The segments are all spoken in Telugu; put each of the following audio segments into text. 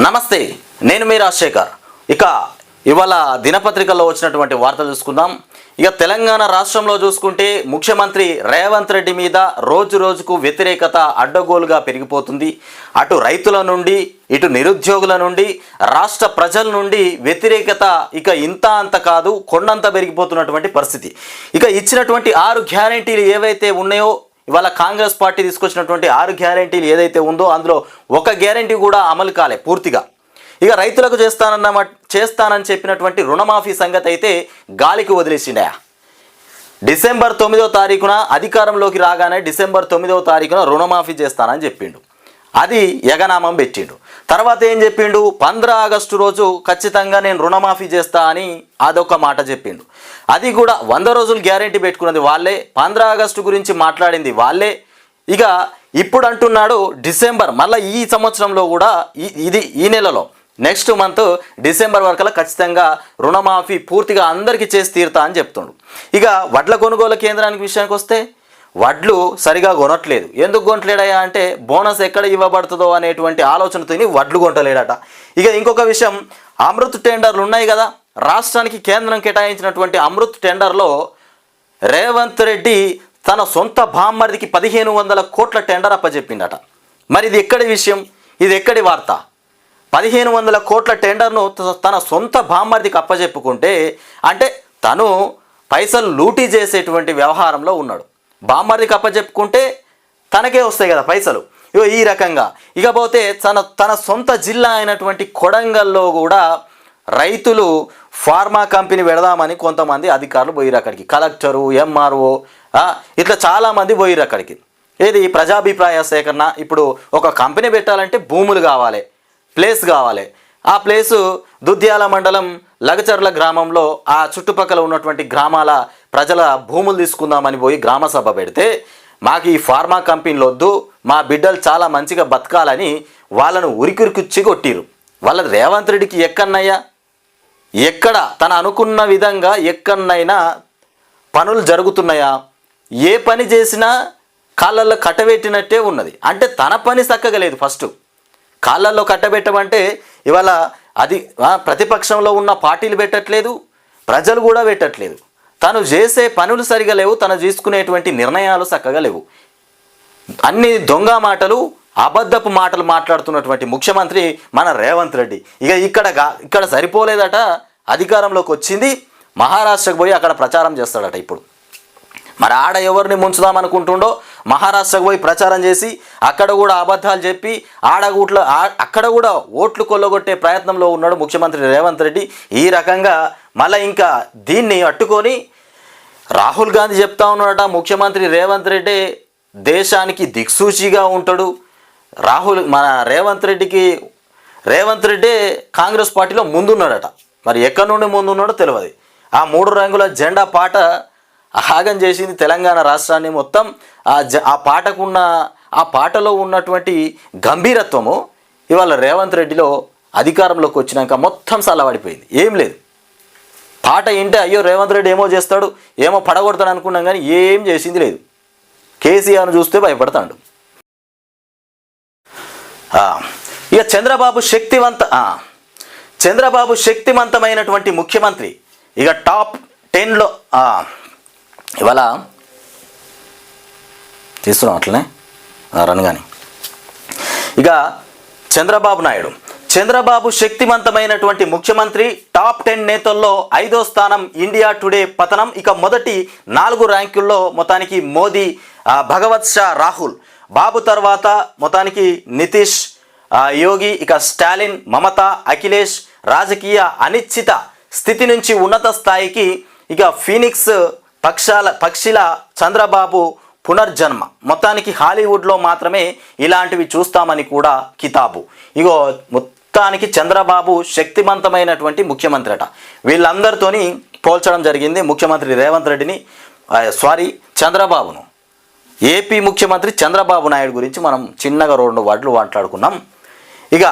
నమస్తే, నేను మీ రాజశేఖర్. ఇక ఇవాళ దినపత్రికల్లో వచ్చినటువంటి వార్తలు చూసుకుందాం. ఇక తెలంగాణ రాష్ట్రంలో చూసుకుంటే ముఖ్యమంత్రి రేవంత్ రెడ్డి మీద రోజు రోజుకు వ్యతిరేకత అడ్డగోలుగా పెరిగిపోతుంది. అటు రైతుల నుండి, ఇటు నిరుద్యోగుల నుండి, రాష్ట్ర ప్రజల నుండి వ్యతిరేకత ఇక ఇంత అంత కాదు, కొండంత పెరిగిపోతున్నటువంటి పరిస్థితి. ఇక ఇచ్చినటువంటి 6 గ్యారెంటీలు ఏవైతే ఉన్నాయో, ఇవాళ కాంగ్రెస్ పార్టీ తీసుకొచ్చినటువంటి 6 గ్యారెంటీలు ఏదైతే ఉందో అందులో ఒక గ్యారెంటీ కూడా అమలు కాలే పూర్తిగా. ఇక రైతులకు చేస్తానని చెప్పినటువంటి రుణమాఫీ సంగతి అయితే గాలికి వదిలేసిండా. డిసెంబర్ 9వ తారీఖున అధికారంలోకి రాగానే డిసెంబర్ 9వ తారీఖున రుణమాఫీ చేస్తానని చెప్పిండు. అది యగనామం పెట్టిండు. తర్వాత ఏం చెప్పిండు, 15 ఆగస్టు రోజు ఖచ్చితంగా నేను రుణమాఫీ చేస్తా అని అదొక మాట చెప్పిండు. అది కూడా 100 రోజులు గ్యారెంటీ పెట్టుకున్నది వాళ్ళే, 15 ఆగస్టు గురించి మాట్లాడింది వాళ్ళే. ఇక ఇప్పుడు అంటున్నాడు డిసెంబర్, మళ్ళీ ఈ సంవత్సరంలో కూడా ఈ నెలలో నెక్స్ట్ మంత్ డిసెంబర్ వరకల్లా ఖచ్చితంగా రుణమాఫీ పూర్తిగా అందరికీ చేసి తీరుతా అని చెప్తుండు. ఇక వడ్ల కొనుగోలు కేంద్రానికి విషయానికి వస్తే వడ్లు సరిగా కొనట్లేదు. ఎందుకు కొనట్లేడయా అంటే బోనస్ ఎక్కడ ఇవ్వబడుతుందో అనేటువంటి ఆలోచనతో వడ్లు కొనలేడట. ఇక ఇంకొక విషయం, అమృత్ టెండర్లు ఉన్నాయి కదా, రాష్ట్రానికి కేంద్రం కేటాయించినటువంటి అమృత్ టెండర్లో రేవంత్ రెడ్డి తన సొంత బామ్మర్దికి 1500 కోట్ల టెండర్ అప్పచెప్పిండట. మరి ఇది ఎక్కడి విషయం, ఇది ఎక్కడి వార్త? 1500 కోట్ల టెండర్ను తన సొంత బామ్మర్దికి అప్పచెప్పుకుంటే అంటే తను పైసలు లూటీ చేసేటువంటి వ్యవహారంలో ఉన్నాడు. బామ్మర్దికి అప్పచెప్పుకుంటే తనకే వస్తాయి కదా పైసలు. ఈ రకంగా ఇకపోతే తన సొంత జిల్లా అయినటువంటి కొడంగల్లో కూడా రైతులు ఫార్మా కంపెనీ పెడదామని కొంతమంది అధికారులు పోయిరు అక్కడికి. కలెక్టరు, ఎంఆర్ఓ ఇట్లా చాలామంది పోయిరు అక్కడికి. ఏది ప్రజాభిప్రాయ సేకరణ. ఇప్పుడు ఒక కంపెనీ పెట్టాలంటే భూములు కావాలి, ప్లేస్ కావాలి. ఆ ప్లేసు దుద్యాల మండలం లగచర్ల గ్రామంలో ఆ చుట్టుపక్కల ఉన్నటువంటి గ్రామాల ప్రజల భూములు తీసుకుందామని పోయి గ్రామ సభ పెడితే మాకు ఈ ఫార్మా కంపెనీలు వద్దు, మా బిడ్డలు చాలా మంచిగా బతకాలని వాళ్ళను ఉరికురికుచ్చి కొట్టిరు. వాళ్ళ రేవంత్ రెడ్డికి ఎక్కడ తను అనుకున్న విధంగా ఎక్కడనైనా పనులు జరుగుతున్నాయా? ఏ పని చేసినా కాళ్ళల్లో కట్టబెట్టినట్టే ఉన్నది. అంటే తన పని చక్కగా లేదు. ఫస్ట్ కాళ్ళల్లో కట్టబెట్టమంటే ఇవాళ అది ప్రతిపక్షంలో ఉన్న పార్టీలు పెట్టట్లేదు, ప్రజలు కూడా పెట్టట్లేదు. తను చేసే పనులు సరిగా లేవు, తను తీసుకునేటువంటి నిర్ణయాలు చక్కగా లేవు. అన్ని దొంగ మాటలు, అబద్ధపు మాటలు మాట్లాడుతున్నటువంటి ముఖ్యమంత్రి మన రేవంత్ రెడ్డి. ఇక ఇక్కడ సరిపోలేదట, అధికారంలోకి వచ్చింది మహారాష్ట్రకు పోయి అక్కడ ప్రచారం చేస్తాడట. ఇప్పుడు మరి ఆడ ఎవరిని ముంచుదామనుకుంటుండో మహారాష్ట్రకు పోయి ప్రచారం చేసి అక్కడ కూడా అబద్ధాలు చెప్పి అక్కడ కూడా ఓట్లు కొల్లగొట్టే ప్రయత్నంలో ఉన్నాడు ముఖ్యమంత్రి రేవంత్ రెడ్డి. ఈ రకంగా మళ్ళీ ఇంకా దీన్ని అట్టుకొని రాహుల్ గాంధీ చెప్తా ఉన్నాడట, ముఖ్యమంత్రి రేవంత్ రెడ్డి దేశానికి దిక్సూచిగా ఉంటాడు. మన రేవంత్ రెడ్డి కాంగ్రెస్ పార్టీలో ముందున్నాడట. మరి ఎక్కడి నుండి ముందున్నాడో తెలియదు. ఆ 3 రంగుల జెండా పాట ఆగం చేసింది తెలంగాణ రాష్ట్రాన్ని మొత్తం. ఆ పాటలో ఉన్నటువంటి గంభీరత్వము ఇవాళ రేవంత్ రెడ్డిలో అధికారంలోకి వచ్చినాక మొత్తం సల్లబడిపోయింది. ఏం లేదు, పాట వింటే అయ్యో రేవంత్ రెడ్డి ఏమో చేస్తాడు, ఏమో పడగొడతాడు అనుకున్నాం, కానీ ఏం చేసింది లేదు. కేసీఆర్ను చూస్తే భయపడతాడు. ఇక చంద్రబాబు శక్తివంతమైనటువంటి ముఖ్యమంత్రి. ఇక టాప్ 10లో ఇవాళ తీస్తున్నాం అట్లనే రన్ కానీ. ఇక చంద్రబాబు శక్తివంతమైనటువంటి ముఖ్యమంత్రి. టాప్ 10 నేతల్లో 5వ స్థానం ఇండియా టుడే పతనం. ఇక మొదటి 4 ర్యాంకుల్లో మొత్తానికి మోదీ, భగవత్ షా, రాహుల్. బాబు తర్వాత మొత్తానికి నితీష్, యోగి, ఇక స్టాలిన్, మమత, అఖిలేష్. రాజకీయ అనిశ్చిత స్థితి నుంచి ఉన్నత స్థాయికి ఇక ఫీనిక్స్ పక్షిల చంద్రబాబు పునర్జన్మ. మొత్తానికి హాలీవుడ్లో మాత్రమే ఇలాంటివి చూస్తామని కూడా కితాబు. ఇగో మొత్తానికి చంద్రబాబు శక్తివంతమైనటువంటి ముఖ్యమంత్రి అట. వీళ్ళందరితోని పోల్చడం జరిగింది ముఖ్యమంత్రి రేవంత్ రెడ్డిని, చంద్రబాబును. ఏపీ ముఖ్యమంత్రి చంద్రబాబు నాయుడు గురించి మనం చిన్నగా 2 వర్డ్లు మాట్లాడుకున్నాం. ఇక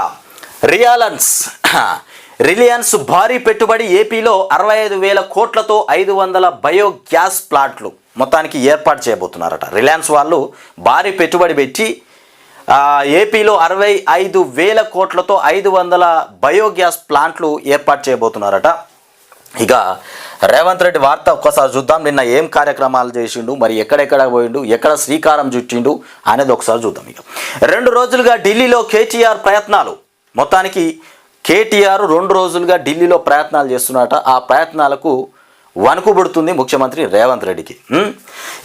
రిలయన్స్ భారీ పెట్టుబడి. ఏపీలో 65,000 కోట్లతో 500 బయోగ్యాస్ ప్లాంట్లు మొత్తానికి ఏర్పాటు చేయబోతున్నారట. రిలయన్స్ వాళ్ళు భారీ పెట్టుబడి పెట్టి ఏపీలో 65,000 కోట్లతో 500 బయోగ్యాస్ ప్లాంట్లు ఏర్పాటు చేయబోతున్నారట. ఇక రేవంత్ రెడ్డి వార్త ఒక్కసారి చూద్దాం. నిన్న ఏం కార్యక్రమాలు చేసిండు, మరి ఎక్కడెక్కడ పోయిండు, ఎక్కడ శ్రీకారం చుట్టిండు అనేది ఒకసారి చూద్దాం. ఇక 2 రోజులుగా ఢిల్లీలో కేటీఆర్ ప్రయత్నాలు. మొత్తానికి కేటీఆర్ 2 రోజులుగా ఢిల్లీలో ప్రయత్నాలు చేస్తున్నట. ఆ ప్రయత్నాలకు వణుకుబడుతుంది ముఖ్యమంత్రి రేవంత్ రెడ్డికి.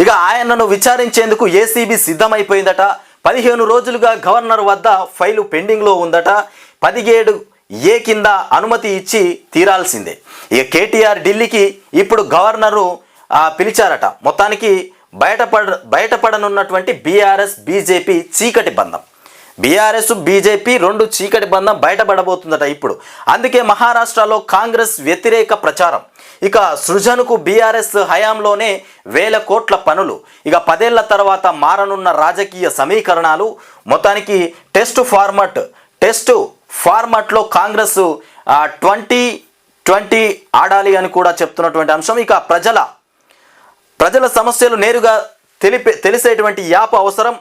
ఇక ఆయనను విచారించేందుకు ఏసీబీ సిద్ధమైపోయిందట. 15 రోజులుగా గవర్నర్ వద్ద ఫైలు పెండింగ్లో ఉందట. 17A కింద అనుమతి ఇచ్చి తీరాల్సిందే. ఇక కేటీఆర్ ఢిల్లీకి ఇప్పుడు గవర్నరు పిలిచారట. మొత్తానికి బయటపడనున్నటువంటి బీఆర్ఎస్ బీజేపీ చీకటి బంధం. బీఆర్ఎస్ బీజేపీ 2 చీకటి బంధం బయటపడబోతుందట ఇప్పుడు. అందుకే మహారాష్ట్రలో కాంగ్రెస్ వ్యతిరేక ప్రచారం. ఇక సృజనకు బీఆర్ఎస్ హయాంలోనే 1000 కోట్ల పనులు. ఇక 10 ఏళ్ల తర్వాత మారనున్న రాజకీయ సమీకరణాలు. మొత్తానికి టెస్ట్ ఫార్మాట్లో కాంగ్రెస్ 2020 ఆడాలి అని కూడా చెప్తున్నటువంటి అంశం. ఇక ప్రజల సమస్యలు నేరుగా తెలిసేటువంటి యాప్ అవసరం.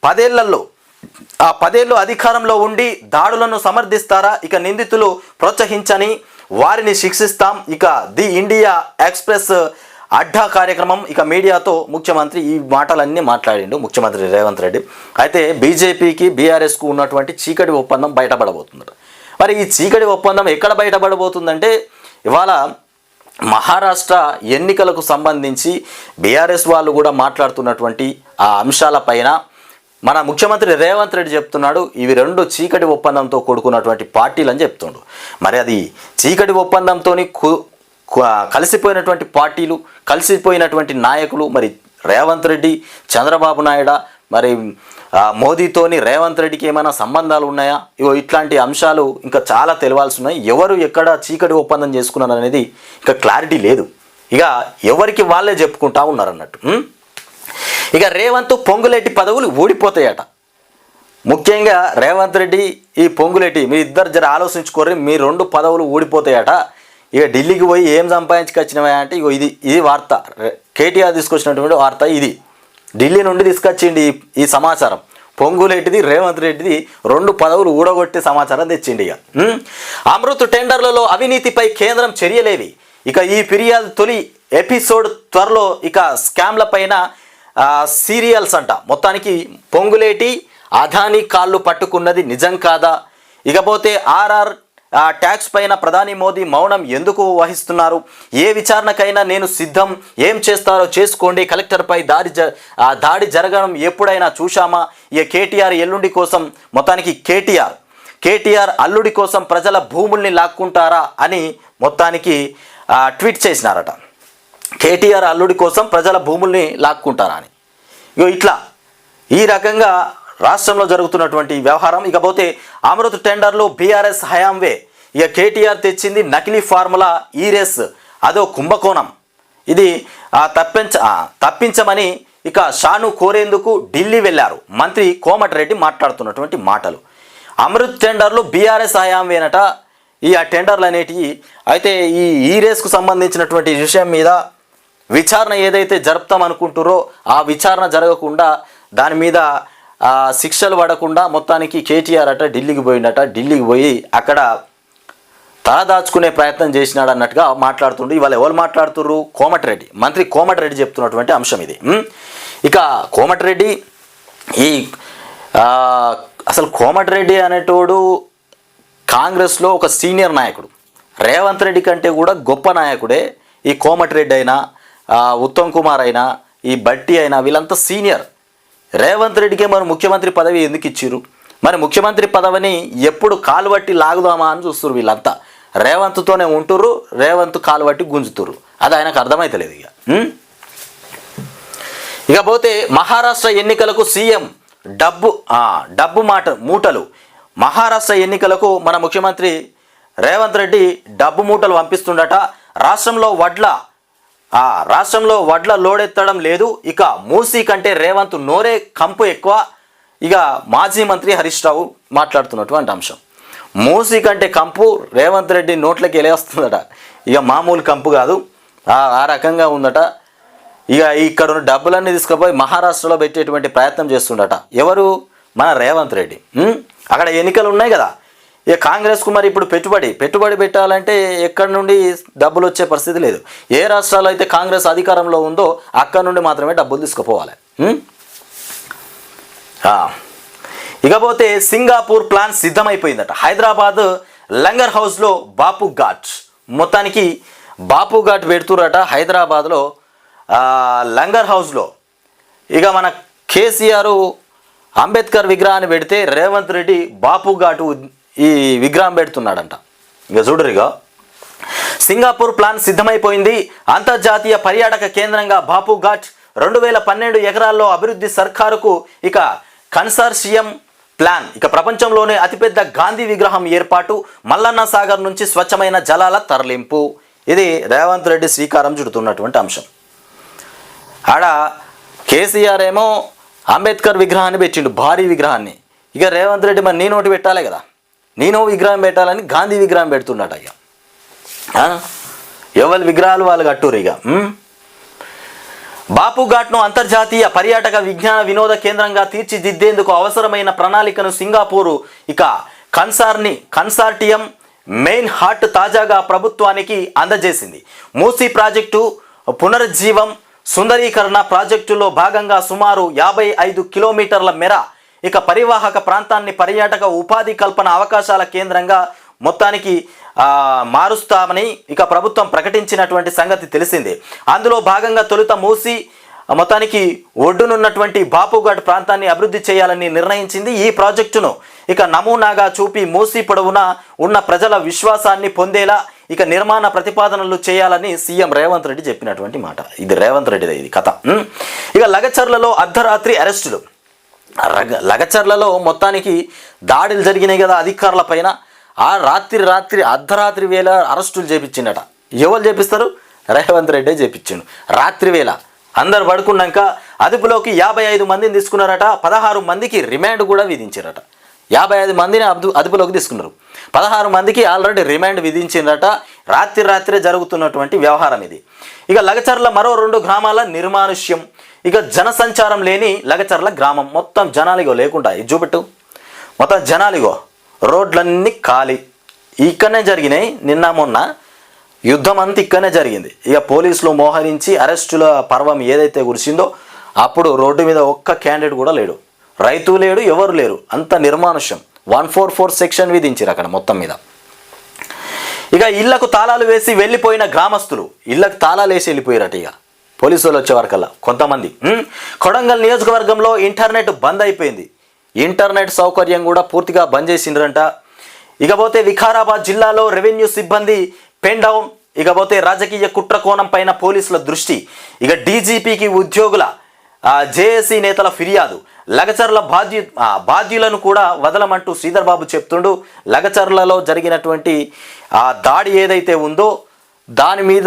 10 ఏళ్ళు అధికారంలో ఉండి దాడులను సమర్థిస్తారా? ఇక నిందితులు ప్రోత్సహించని వారిని శిక్షిస్తాం. ఇక ది ఇండియా ఎక్స్ప్రెస్ అడ్డా కార్యక్రమం. ఇక మీడియాతో ముఖ్యమంత్రి ఈ మాటలన్నీ మాట్లాడిండు ముఖ్యమంత్రి రేవంత్ రెడ్డి. అయితే బీజేపీకి బీఆర్ఎస్కు ఉన్నటువంటి చీకటి ఒప్పందం బయటపడబోతుంది. మరి ఈ చీకటి ఒప్పందం ఎక్కడ బయటపడబోతుందంటే, ఇవాళ మహారాష్ట్ర ఎన్నికలకు సంబంధించి బీఆర్ఎస్ వాళ్ళు కూడా మాట్లాడుతున్నటువంటి ఆ అంశాలపైన మన ముఖ్యమంత్రి రేవంత్ రెడ్డి చెప్తున్నాడు, ఇవి 2 చీకటి ఒప్పందంతో కూడుకున్నటువంటి పార్టీలు అని చెప్తుండు. మరి అది చీకటి ఒప్పందంతో కలిసిపోయినటువంటి పార్టీలు, కలిసిపోయినటువంటి నాయకులు. మరి రేవంత్ రెడ్డి, చంద్రబాబు నాయుడు, మరి మోదీతోని రేవంత్ రెడ్డికి ఏమైనా సంబంధాలు ఉన్నాయా? ఇట్లాంటి అంశాలు ఇంకా చాలా తెలియాల్సి ఉన్నాయి. ఎవరు ఎక్కడ చీకటి ఒప్పందం చేసుకున్నారు అనేది ఇంకా క్లారిటీ లేదు. ఇక ఎవరికి వాళ్ళే చెప్పుకుంటా ఉన్నారు అన్నట్టు. ఇక రేవంత్ పొంగులేటి పదవులు ఊడిపోతాయట. ముఖ్యంగా రేవంత్ రెడ్డి, ఈ పొంగులేటి, మీ ఇద్దరు జర ఆలోచించుకోర్రి, మీ 2 పదవులు ఊడిపోతాయట. ఇక ఢిల్లీకి పోయి ఏం సంపాదించుకొచ్చినవా అంటే, ఇగో ఇది వార్త, కేటీఆర్ తీసుకొచ్చినటువంటి వార్త. ఇది ఢిల్లీ నుండి తీసుకొచ్చిండి ఈ సమాచారం. పొంగులేటిది, రేవంత్ రెడ్డిది 2 పదవులు ఊడగొట్టే సమాచారం తెచ్చిండి. ఇక అమృత్ టెండర్లలో అవినీతిపై కేంద్రం చర్యలేవి. ఇక ఈ ఫిర్యాదు తొలి ఎపిసోడ్ త్వరలో. ఇక స్కామ్ల పైన సీరియల్స్ అంట. మొత్తానికి పొంగులేటి, అదానీ కాళ్ళు పట్టుకున్నది నిజం కాదా? ఇకపోతే ఆర్ఆర్ ట్యాక్స్ పైన ప్రధాని మోదీ మౌనం ఎందుకు వహిస్తున్నారు? ఏ విచారణకైనా నేను సిద్ధం, ఏం చేస్తారో చేసుకోండి. కలెక్టర్పై దాడి జరగడం ఎప్పుడైనా చూశామా? ఇక కేటీఆర్ ఎల్లుండి కోసం, మొత్తానికి కేటీఆర్ అల్లుడి కోసం ప్రజల భూముల్ని లాక్కుంటారా అని మొత్తానికి ట్వీట్ చేసినారట. కేటీఆర్ అల్లుడి కోసం ప్రజల భూముల్ని లాక్కుంటారా అని. ఇట్లా ఈ రకంగా రాష్ట్రంలో జరుగుతున్నటువంటి వ్యవహారం. ఇకపోతే అమృత్ టెండర్లు బీఆర్ఎస్ హయాంవే. ఇక కేటీఆర్ తెచ్చింది నకిలీ ఫార్ములా ఈరేస్, అదో కుంభకోణం. ఇది తప్పించమని ఇక షాను కోరేందుకు ఢిల్లీ వెళ్లారు మంత్రి కోమటిరెడ్డి మాట్లాడుతున్నటువంటి మాటలు. అమృత్ టెండర్లు బీఆర్ఎస్ హయాంవేనట. ఈ టెండర్లు అనేటివి. అయితే ఈ ఈరేస్కు సంబంధించినటువంటి విషయం మీద విచారణ ఏదైతే జరుపుతామనుకుంటారో ఆ విచారణ జరగకుండా, దాని మీద శిక్షలు పడకుండా మొత్తానికి కేటీఆర్ ఢిల్లీకి పోయిందట. ఢిల్లీకి పోయి అక్కడ తలదాచుకునే ప్రయత్నం చేసినాడు అన్నట్టుగా మాట్లాడుతుండ్రు. ఇవాళ ఎవరు మాట్లాడుతుర్రు? కోమటిరెడ్డి, మంత్రి కోమటిరెడ్డి చెప్తున్నటువంటి అంశం ఇది. ఇక కోమటిరెడ్డి, అసలు కోమటిరెడ్డి అనేటోడు కాంగ్రెస్లో ఒక సీనియర్ నాయకుడు. రేవంత్ రెడ్డి కంటే కూడా గొప్ప నాయకుడే ఈ కోమటిరెడ్డి అయినా, ఉత్తమ్ కుమార్ అయినా, ఈ బట్టి అయినా, వీళ్ళంతా సీనియర్. రేవంత్ రెడ్డికే మరి ముఖ్యమంత్రి పదవి ఎందుకు ఇచ్చిర్రు? మరి ముఖ్యమంత్రి పదవిని ఎప్పుడు కాలు బట్టి లాగుదామా అని చూస్తున్నారు వీళ్ళంతా. రేవంత్తోనే ఉంటుర్రు, రేవంత్ కాలు బట్టి గుంజుతుర్రు. అది ఆయనకు అర్థమైతలేదు. ఇకపోతే మహారాష్ట్ర ఎన్నికలకు సీఎం డబ్బు మూటలు. మహారాష్ట్ర ఎన్నికలకు మన ముఖ్యమంత్రి రేవంత్ రెడ్డి డబ్బు మూటలు పంపిస్తుండట. రాష్ట్రంలో వడ్ల లోడెత్తడం లేదు. ఇక మూసీ కంటే రేవంత్ నోరే కంపు ఎక్కువ. ఇక మాజీ మంత్రి హరీష్ రావు మాట్లాడుతున్నటువంటి అంశం. మూసీ కంటే కంపు రేవంత్ రెడ్డి నోట్లకి వెళ్ళేస్తుందట. ఇక మామూలు కంపు కాదు, ఆ రకంగా ఉందట. ఇక ఇక్కడ ఉన్న డబ్బులన్నీ తీసుకుపోయి మహారాష్ట్రలో పెట్టేటువంటి ప్రయత్నం చేస్తుండట. ఎవరు? మన రేవంత్ రెడ్డి. అక్కడ ఎన్నికలు ఉన్నాయి కదా, ఇక కాంగ్రెస్కు మరి ఇప్పుడు పెట్టుబడి పెట్టాలంటే ఎక్కడి నుండి డబ్బులు వచ్చే పరిస్థితి లేదు. ఏ రాష్ట్రాల్లో అయితే కాంగ్రెస్ అధికారంలో ఉందో అక్కడ నుండి మాత్రమే డబ్బులు తీసుకుపోవాలి. ఇకపోతే సింగపూర్ ప్లాన్ సిద్ధమైపోయిందట. హైదరాబాద్ లంగర్ హౌస్లో బాపు ఘాట్, మొత్తానికి బాపు ఘాట్ పెడుతురట హైదరాబాద్లో లంగర్ హౌస్లో. ఇక మన కేసీఆర్ అంబేద్కర్ విగ్రహాన్ని పెడితే రేవంత్ రెడ్డి బాపు ఘాటు ఈ విగ్రహం పెడుతున్నాడంట. ఇక చూడరుగా, సింగపూర్ ప్లాన్ సిద్ధమైపోయింది. అంతర్జాతీయ పర్యాటక కేంద్రంగా బాపు ఘాట్ 2012 ఎకరాల్లో అభివృద్ధి సర్కారుకు ఇక కన్సార్షియం ప్లాన్. ఇక ప్రపంచంలోనే అతిపెద్ద గాంధీ విగ్రహం ఏర్పాటు, మల్లన్న సాగర్ నుంచి స్వచ్ఛమైన జలాల తరలింపు. ఇది రేవంత్ రెడ్డి శ్రీకారం చుడుతున్నటువంటి అంశం. ఆడ కేసీఆర్ ఏమో అంబేద్కర్ విగ్రహాన్ని పెట్టిండు, భారీ విగ్రహాన్ని. ఇక రేవంత్ రెడ్డి మరి నేనోటి పెట్టాలి కదా, నేను విగ్రహం పెట్టాలని గాంధీ విగ్రహం పెడుతున్నాడు. ఇక ఎవరి విగ్రహాలు వాళ్ళు కట్టురు. ఇక బాపు ఘాట్ను అంతర్జాతీయ పర్యాటక విజ్ఞాన వినోద కేంద్రంగా తీర్చిదిద్దేందుకు అవసరమైన ప్రణాళికను సింగపూరు ఇక కన్సార్టియం మెయిన్ హార్ట్ తాజాగా ప్రభుత్వానికి అందజేసింది. మూసీ ప్రాజెక్టు పునరుజ్జీవం సుందరీకరణ ప్రాజెక్టులో భాగంగా సుమారు 55 కిలోమీటర్ల మేర ఇక పరివాహక ప్రాంతాన్ని పర్యాటక ఉపాధి కల్పన అవకాశాల కేంద్రంగా మొత్తానికి మారుస్తామని ఇక ప్రభుత్వం ప్రకటించినటువంటి సంగతి తెలిసిందే. అందులో భాగంగా తొలుత మూసి మొత్తానికి ఒడ్డునున్నటువంటి బాపుఘాట్ ప్రాంతాన్ని అభివృద్ధి చేయాలని నిర్ణయించింది. ఈ ప్రాజెక్టును ఇక నమూనాగా చూపి మూసి పొడవునా ఉన్న ప్రజల విశ్వాసాన్ని పొందేలా ఇక నిర్మాణ ప్రతిపాదనలు చేయాలని సీఎం రేవంత్ రెడ్డి చెప్పినటువంటి మాట. ఇది రేవంత్ రెడ్డిదే ఇది కథ. ఇక లగచర్లలో అర్ధరాత్రి అరెస్టులు. లగచర్లలో మొత్తానికి దాడులు జరిగినాయి కదా అధికారుల పైన. ఆ రాత్రి అర్ధరాత్రి వేళ అరెస్టులు చేపించిండట. ఎవరు చేపిస్తారు? రేవంత్ రెడ్డే చేపించిండు. రాత్రి వేళ అందరు పడుకున్నాక అదుపులోకి 55 మందిని తీసుకున్నారట. 16 మందికి రిమాండ్ కూడా విధించారట. 55 మందిని అదుపులోకి తీసుకున్నారు. 16 మందికి ఆల్రెడీ రిమాండ్ విధించిందట. రాత్రే జరుగుతున్నటువంటి వ్యవహారం ఇది. ఇక లగచర్ల మరో 2 గ్రామాల నిర్మానుష్యం. ఇక జనసంచారం లేని లగచర్ల గ్రామం మొత్తం జనాలిగో లేకుండా ఇది చూపెట్టు. మొత్తం జనాలిగో, రోడ్లన్నీ ఖాళీ. ఇక్కడనే జరిగినాయి. నిన్న మొన్న యుద్ధం అంతా ఇక్కడనే జరిగింది. ఇక పోలీసులు మోహరించి అరెస్టుల పర్వం ఏదైతే కురిసిందో అప్పుడు రోడ్డు మీద ఒక్క క్యాండిడేట్ కూడా లేడు, రైతు లేడు, ఎవరు లేరు. అంత నిర్మానుష్యం. 144 సెక్షన్ విధించారు అక్కడ మొత్తం మీద. ఇక ఇళ్లకు తాళాలు వేసి వెళ్ళిపోయిన గ్రామస్తులు, ఇళ్లకు తాళాలు వేసి వెళ్ళిపోయారట. ఇక పోలీసు వాళ్ళు వచ్చే వరకల్లా కొంతమంది. కొడంగల్ నియోజకవర్గంలో ఇంటర్నెట్ బంద్ అయిపోయింది. ఇంటర్నెట్ సౌకర్యం కూడా పూర్తిగా బంద్ చేసిండ్రంట. ఇకపోతే వికారాబాద్ జిల్లాలో రెవెన్యూ సిబ్బంది పెన్ డౌన్. ఇకపోతే రాజకీయ కుట్ర కోణం పైన పోలీసుల దృష్టి. ఇక డీజీపీకి ఉద్యోగుల జేఏసీ నేతల ఫిర్యాదు. లగచర్ల బాధ్యులను కూడా వదలమంటూ శ్రీధర్ బాబు చెప్తుండు. లగచర్లలో జరిగినటువంటి ఆ దాడి ఏదైతే ఉందో దాని మీద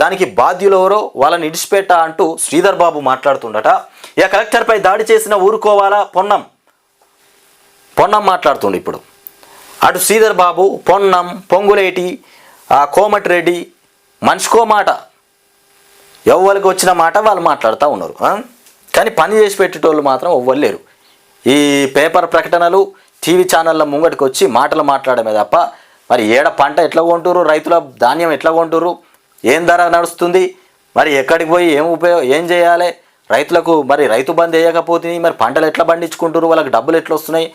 దానికి బాధ్యులు ఎవరో వాళ్ళని ఇడిచిపెట్ట అంటూ శ్రీధర్ బాబు మాట్లాడుతుండట. ఇక కలెక్టర్పై దాడి చేసిన ఊరుకోవాలా పొన్నం మాట్లాడుతుండు. ఇప్పుడు అటు శ్రీధర్ బాబు, పొన్నం, పొంగులేటి, కోమటిరెడ్డి మనిషికో మాట, ఎవరికి వచ్చిన మాట వాళ్ళు మాట్లాడుతూ ఉన్నారు. కానీ పని చేసి పెట్టేటోళ్ళు మాత్రం ఎవ్వరు లేరు. ఈ పేపర్ ప్రకటనలు, టీవీ ఛానళ్ళ ముంగటికి వచ్చి మాటలు మాట్లాడమే తప్ప మరి ఏడ పంట ఎట్లా కొంటురు, రైతుల ధాన్యం ఎట్లా కొంటురు, ఏం ధర నడుస్తుంది, మరి ఎక్కడికి పోయి ఏం చేయాలి, రైతులకు మరి రైతు బంద్ వేయకపోతే మరి పంటలు ఎట్లా పండించుకుంటారు, వాళ్ళకి డబ్బులు ఎట్లా వస్తున్నాయి,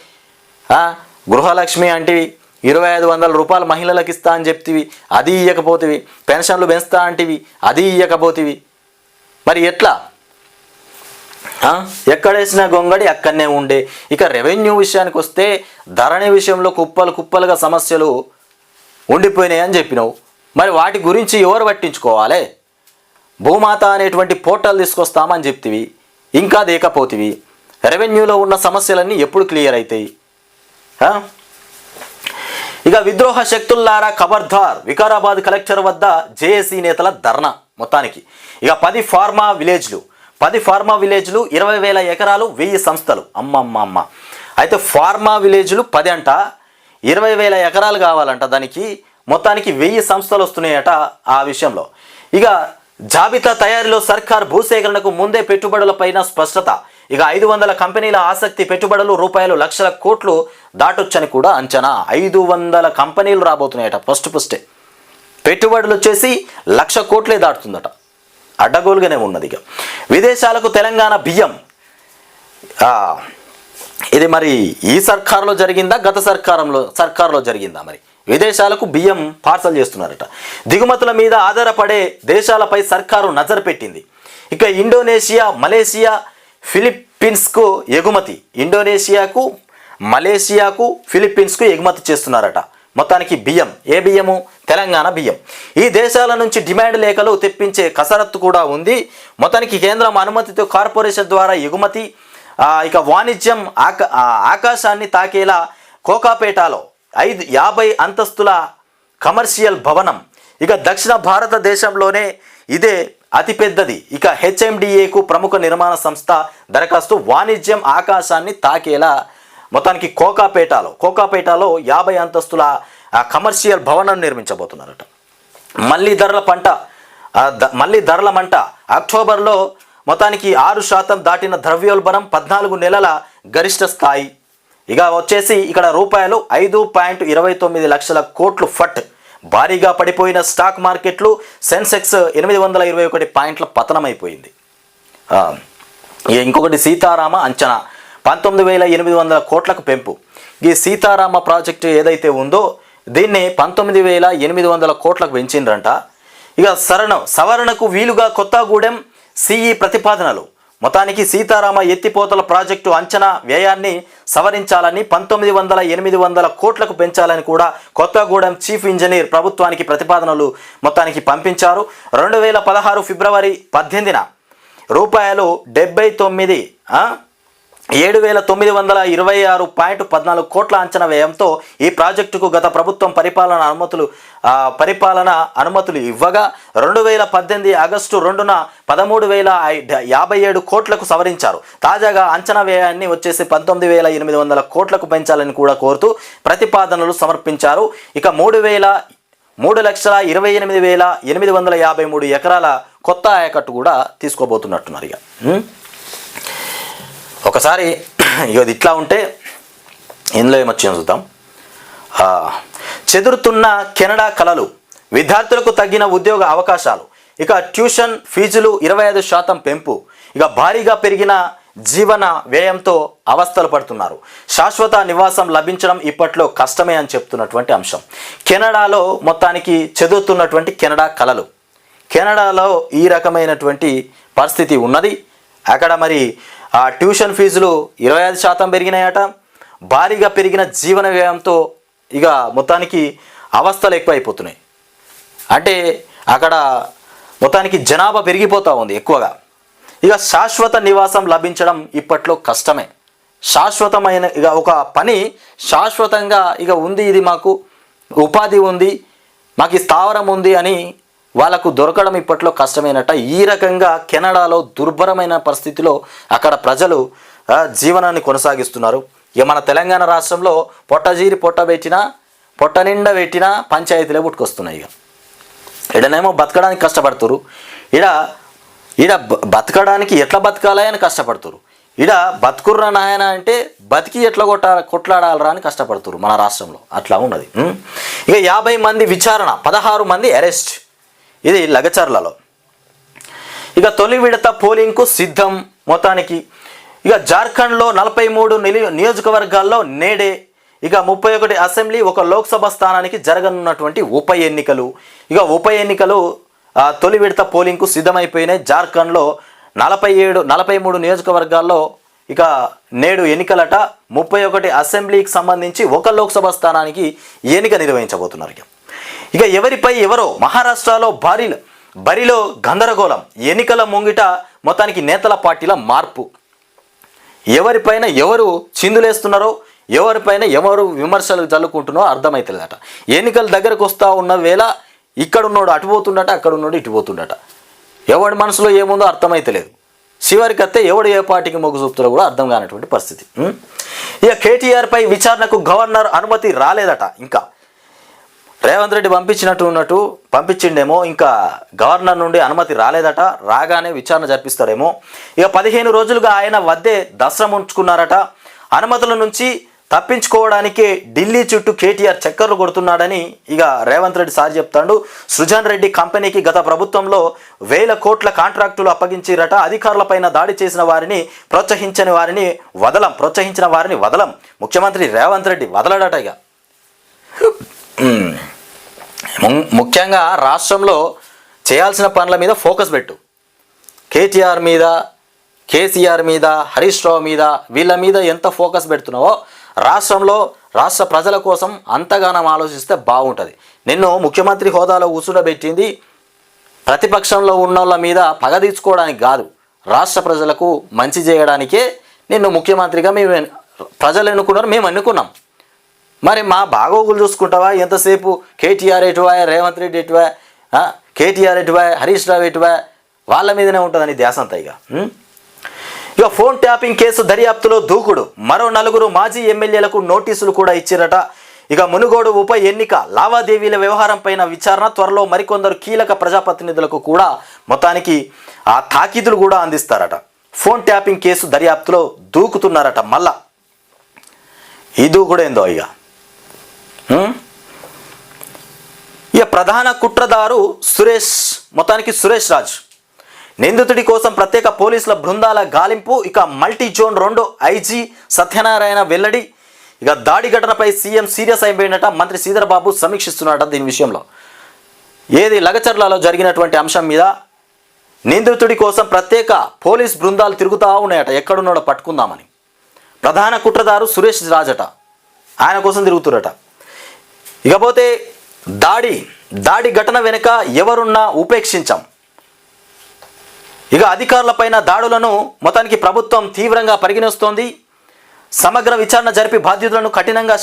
గృహలక్ష్మి అంటివి 2500 రూపాయలు మహిళలకు ఇస్తా అని చెప్తివి, అది ఇవ్వకపోతేవి, పెన్షన్లు పెంచుతా అంటివి, అది ఇవ్వకపోతేవి, మరి ఎట్లా? ఎక్కడేసిన గొంగడి అక్కడనే ఉండే. ఇక రెవెన్యూ విషయానికి వస్తే ధరణి విషయంలో కుప్పలుగా సమస్యలు ఉండిపోయినాయి అని చెప్పినావు. మరి వాటి గురించి ఎవరు పట్టించుకోవాలి? భూమాత అనేటువంటి పోర్టల్ తీసుకొస్తామని చెప్తివి, ఇంకా దేకపోతివి. రెవెన్యూలో ఉన్న సమస్యలన్నీ ఎప్పుడు క్లియర్ అవుతాయి? ఇక విద్రోహ శక్తుల్లారా ఖబర్దార్. వికారాబాద్ కలెక్టర్ వద్ద జేఏసీ నేతల ధర్నా. మొత్తానికి ఇక 10 ఫార్మా విలేజ్లు 20,000 ఎకరాలు 1000 సంస్థలు. అమ్మమ్మమ్మ. అయితే ఫార్మా విలేజ్లు 10 అంట, 20,000 ఎకరాలు కావాలంట. దానికి మొత్తానికి 1000 సంస్థలు వస్తున్నాయట. ఆ విషయంలో ఇక జాబితా తయారీలో సర్కార్ భూసేకరణకు ముందే పెట్టుబడులపైన స్పష్టత. ఇక 500 కంపెనీల ఆసక్తి పెట్టుబడులు రూపాయలు లక్షల కోట్లు దాటొచ్చని కూడా అంచనా. 500 కంపెనీలు రాబోతున్నాయట. ఫస్టే పెట్టుబడులు వచ్చేసి 1,00,000 కోట్లే దాటుతుందట. అడ్డగోలుగానే ఉన్నది. ఇక విదేశాలకు తెలంగాణ బియ్యం, ఇది మరి ఈ సర్కారులో జరిగిందా, గత సర్కారులో జరిగిందా? మరి విదేశాలకు బియ్యం పార్సల్ చేస్తున్నారట. దిగుమతుల మీద ఆధారపడే దేశాలపై సర్కారు నజరు పెట్టింది. ఇక ఇండోనేషియా, మలేషియా, ఫిలిప్పీన్స్కు ఎగుమతి. ఇండోనేషియాకు, మలేషియాకు, ఫిలిప్పీన్స్కు ఎగుమతి చేస్తున్నారట. మొత్తానికి బియ్యం. ఏ బియ్యము? తెలంగాణ బియ్యం. ఈ దేశాల నుంచి డిమాండ్ లేఖలు తెప్పించే కసరత్తు కూడా ఉంది. మొత్తానికి కేంద్రం అనుమతితో కార్పొరేషన్ ద్వారా ఎగుమతి. ఇక వాణిజ్యం ఆకాశాన్ని తాకేలా కోకాపేటలో 50 అంతస్తుల కమర్షియల్ భవనం. ఇక దక్షిణ భారతదేశంలోనే ఇదే అతిపెద్దది. ఇక హెచ్ఎండిఏకు ప్రముఖ నిర్మాణ సంస్థ దరఖాస్తు. వాణిజ్యం ఆకాశాన్ని తాకేలా మొత్తానికి కోకాపేటలో 50 అంతస్తుల కమర్షియల్ భవనం నిర్మించబోతున్నారట. మళ్ళీ ధరల మంట. అక్టోబర్లో మొత్తానికి 6% దాటిన ద్రవ్యోల్బణం, 14 నెలల గరిష్ట స్థాయి. ఇక వచ్చేసి ఇక్కడ రూపాయలు 5.29 లక్షల కోట్లు ఫట్. భారీగా పడిపోయిన స్టాక్ మార్కెట్లు. సెన్సెక్స్ 821 పాయింట్ల పతనమైపోయింది. ఇంకొకటి సీతారామ అంచనా 19,800 కోట్లకు పెంపు. ఈ సీతారామ ప్రాజెక్టు ఏదైతే ఉందో దీన్ని 19,800 కోట్లకు పెంచిండ్రంట. ఇక సవరణకు వీలుగా కొత్తగూడెం సిఈ ప్రతిపాదనలు. మొత్తానికి సీతారామ ఎత్తిపోతల ప్రాజెక్టు అంచనా వ్యయాన్ని సవరించాలని 19,800 కోట్లకు పెంచాలని కూడా కొత్తగూడెం చీఫ్ ఇంజనీర్ ప్రభుత్వానికి ప్రతిపాదనలు మొత్తానికి పంపించారు. 2016 ఫిబ్రవరి 18న రూపాయలు 7,926.14 కోట్ల అంచనా వ్యయంతో ఈ ప్రాజెక్టుకు గత ప్రభుత్వం పరిపాలన అనుమతులు ఇవ్వగా 2018 ఆగస్టు 2న 13,057 కోట్లకు సవరించారు. తాజాగా అంచనా వ్యయాన్ని వచ్చేసి 19,800 కోట్లకు పెంచాలని కూడా కోరుతూ ప్రతిపాదనలు సమర్పించారు. ఇక 3,28,853 ఎకరాల కొత్త ఆయకట్టు కూడా తీసుకోబోతున్నట్టున్నారు. ఇక ఒకసారి ఇది ఇట్లా ఉంటే ఇందులో ఏమొచ్చిందో చూద్దాం. చెదురుతున్న కెనడా కలలు. విద్యార్థులకు తగ్గిన ఉద్యోగ అవకాశాలు. ఇక ట్యూషన్ ఫీజులు 25% పెంపు. ఇక భారీగా పెరిగిన జీవన వ్యయంతో అవస్థలు పడుతున్నారు. శాశ్వత నివాసం లభించడం ఇప్పట్లో కష్టమే అని చెప్తున్నటువంటి అంశం. కెనడాలో మొత్తానికి చెదురుతున్నటువంటి కెనడా కలలు. కెనడాలో ఈ రకమైనటువంటి పరిస్థితి ఉన్నది. అక్కడ మరి ట్యూషన్ ఫీజులు 25% పెరిగినాయట. భారీగా పెరిగిన జీవన వ్యయంతో ఇక మొత్తానికి అవస్థలు ఎక్కువైపోతున్నాయి. అంటే అక్కడ మొత్తానికి జనాభా పెరిగిపోతూ ఉంది ఎక్కువగా. ఇక శాశ్వత నివాసం లభించడం ఇప్పట్లో కష్టమే. శాశ్వతమైన ఇక ఒక పని శాశ్వతంగా ఇక ఉంది, ఇది మాకు ఉపాధి ఉంది, మాకు ఈ స్థావరం ఉంది అని వాళ్ళకు దొరకడం ఇప్పట్లో కష్టమేనట. ఈ రకంగా కెనడాలో దుర్భరమైన పరిస్థితిలో అక్కడ ప్రజలు జీవనాన్ని కొనసాగిస్తున్నారు. ఇక మన తెలంగాణ రాష్ట్రంలో పొట్ట నిండా పెట్టినా పంచాయతీలే పుట్టుకొస్తున్నాయి. ఇక ఈడనేమో బతకడానికి కష్టపడుతురు, ఈడ బతకడానికి ఎట్లా బతకాలి అని కష్టపడుతురు. ఈడ బతుకుర్రా నాయన అంటే బతికి ఎట్లా కొట్లాడాలరా అని కష్టపడుతురు మన రాష్ట్రంలో. అట్లా ఉన్నది. ఇక 50 మంది విచారణ, 16 మంది అరెస్ట్. ఇది లగచర్లలో. ఇక తొలి విడత పోలింగ్కు సిద్ధం. మొత్తానికి ఇక జార్ఖండ్లో 43 నియోజకవర్గాల్లో నేడే ఇక 31 అసెంబ్లీ, 1 లోక్సభ స్థానానికి జరగనున్నటువంటి ఉప ఎన్నికలు. ఇక ఉప ఎన్నికలు తొలి విడత పోలింగ్కు సిద్ధమైపోయినాయి. జార్ఖండ్లో 43 నియోజకవర్గాల్లో ఇక నేడు ఎన్నికలట. 31 అసెంబ్లీకి సంబంధించి 1 లోక్సభ స్థానానికి ఎన్నిక నిర్వహించబోతున్నారు. ఇక ఎవరిపై ఎవరో మహారాష్ట్రలో బరిలో గందరగోళం. ఎన్నికల ముంగిట మొత్తానికి నేతల పార్టీల మార్పు. ఎవరిపైన ఎవరు చిందులేస్తున్నారో, ఎవరిపైన ఎవరు విమర్శలు జల్లుకుంటున్నారో అర్థమవుతుందట. ఎన్నికల దగ్గరకు వస్తూ ఉన్న వేళ ఇక్కడున్నోడు అటుపోతుండట, అక్కడున్నోడు ఇటుపోతుండట. ఎవడి మనసులో ఏముందో అర్థమైతలేదు. చివరికి వస్తే ఎవడు ఏ పార్టీకి మొగ్గు చూపుతారో కూడా అర్థం కానటువంటి పరిస్థితి. ఇక కేటీఆర్పై విచారణకు గవర్నర్ అనుమతి రాలేదట. ఇంకా రేవంత్ రెడ్డి పంపించిండేమో, ఇంకా గవర్నర్ నుండి అనుమతి రాలేదట, రాగానే విచారణ జరిపిస్తారేమో. ఇక 15 రోజులుగా ఆయన వద్దే దసరా ఉంచుకున్నారట. అనుమతుల నుంచి తప్పించుకోవడానికే ఢిల్లీ చుట్టూ కేటీఆర్ చక్కర్లు కొడుతున్నాడని ఇక రేవంత్ రెడ్డి సారి చెప్తాడు. సృజన్ రెడ్డి కంపెనీకి గత ప్రభుత్వంలో 1000 కోట్ల కాంట్రాక్టులు అప్పగించారట. అధికారులపైన దాడి చేసిన వారిని ప్రోత్సహించిన వారిని వదలం. ముఖ్యమంత్రి రేవంత్ రెడ్డి వదలడట. ఇక ముఖ్యంగా రాష్ట్రంలో చేయాల్సిన పనుల మీద ఫోకస్ పెట్టు. కేటీఆర్ మీద, కేసీఆర్ మీద, హరీష్ రావు మీద, వీళ్ళ మీద ఎంత ఫోకస్ పెడుతున్నావో రాష్ట్ర ప్రజల కోసం అంతగానం ఆలోచిస్తే బాగుంటుంది. నిన్ను ముఖ్యమంత్రి హోదాలో కూర్చుండబెట్టింది ప్రతిపక్షంలో ఉన్నోళ్ళ మీద పగ తీర్చుకోవడానికి కాదు, రాష్ట్ర ప్రజలకు మంచి చేయడానికే నిన్ను ముఖ్యమంత్రిగా ప్రజలు ఎన్నుకున్నారు, మేము ఎన్నుకున్నాం. మరి మా బాగోగులు చూసుకుంటావా? ఎంతసేపు కేటీఆర్ ఎటువా, రేవంత్ రెడ్డి ఎటువా, కేటీఆర్ ఎటువా, హరీష్ రావు ఎటువా, వాళ్ళ మీదనే ఉంటుందని ధ్యాస అంతా. ఇక ఫోన్ ట్యాపింగ్ కేసు దర్యాప్తులో దూకుడు. మరో 4 మాజీ ఎమ్మెల్యేలకు నోటీసులు కూడా ఇచ్చారట. ఇక మునుగోడు ఉప ఎన్నిక లావాదేవీల వ్యవహారం పైన విచారణ, త్వరలో మరికొందరు కీలక ప్రజాప్రతినిధులకు కూడా మొత్తానికి ఆ తాకీదులు కూడా అందిస్తారట. ఫోన్ ట్యాపింగ్ కేసు దర్యాప్తులో దూకుతున్నారట. మళ్ళా ఈ దూకుడు ఏందో. ఇక ప్రధాన కుట్రదారు సురేష్ రాజ్ నిందితుడి కోసం ప్రత్యేక పోలీసుల బృందాల గాలింపు. ఇక మల్టీ జోన్ 2 ఐజీ సత్యనారాయణ వెల్లడి. ఇక దాడి ఘటనపై సీఎం సీరియస్ అయిపోయినట. మంత్రి శ్రీధర్ బాబు సమీక్షిస్తున్నాడట దీని విషయంలో. లగచర్లలో జరిగినటువంటి అంశం మీద నిందితుడి కోసం ప్రత్యేక పోలీస్ బృందాలు తిరుగుతూ ఉన్నాయట, ఎక్కడున్నాడో పట్టుకుందామని. ప్రధాన కుట్రదారు సురేష్ రాజ్ అట, ఆయన కోసం తిరుగుతురట. ఇకపోతే దాడి ఘటన వెనుక ఎవరున్నా ఉపేక్షించాం. ఇక అధికారులపైన దాడులను మొత్తానికి ప్రభుత్వం తీవ్రంగా పరిగణిస్తోంది. సమగ్ర విచారణ జరిపి బాధ్యులను కఠినంగా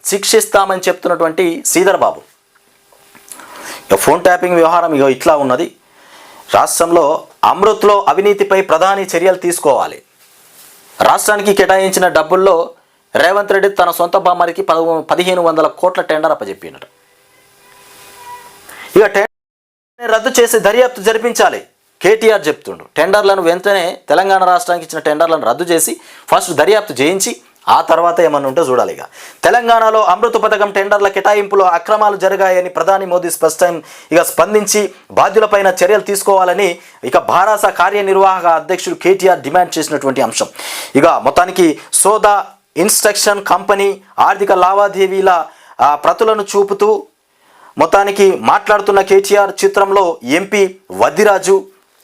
శిక్షిస్తామని చెప్తున్నటువంటి శ్రీధర్ బాబు. ఇక ఫోన్ ట్యాపింగ్ వ్యవహారం ఇట్లా ఉన్నది. రాష్ట్రంలో అమృత్లో అవినీతిపై ప్రధాని చర్యలు తీసుకోవాలి. రాష్ట్రానికి కేటాయించిన డబ్బుల్లో రేవంత్ రెడ్డి తన సొంత బామ్మరికి 1500 కోట్ల టెండర్ అప్పచెప్పినట. ఇక టెండర్ రద్దు చేసి దర్యాప్తు జరిపించాలి కేటీఆర్ చెప్తుండు. టెండర్లను వెంటనే తెలంగాణ రాష్ట్రానికి ఇచ్చిన టెండర్లను రద్దు చేసి ఫస్ట్ దర్యాప్తు చేయించి ఆ తర్వాత ఏమన్నా ఉంటే చూడాలి. ఇక తెలంగాణలో అమృత పథకం టెండర్ల కేటాయింపులో అక్రమాలు జరిగాయని ప్రధాని మోదీ స్పందించి బాధ్యులపైన చర్యలు తీసుకోవాలని ఇక భారాస కార్యనిర్వాహక అధ్యక్షుడు కేటీఆర్ డిమాండ్ చేసినటువంటి అంశం. ఇక మొత్తానికి సోదా ఇన్స్ట్రక్షన్ కంపెనీ ఆర్థిక లావాదేవీల ప్రతులను చూపుతూ మొత్తానికి మాట్లాడుతున్న కేటీఆర్ చిత్రంలో ఎంపీ వద్దిరాజు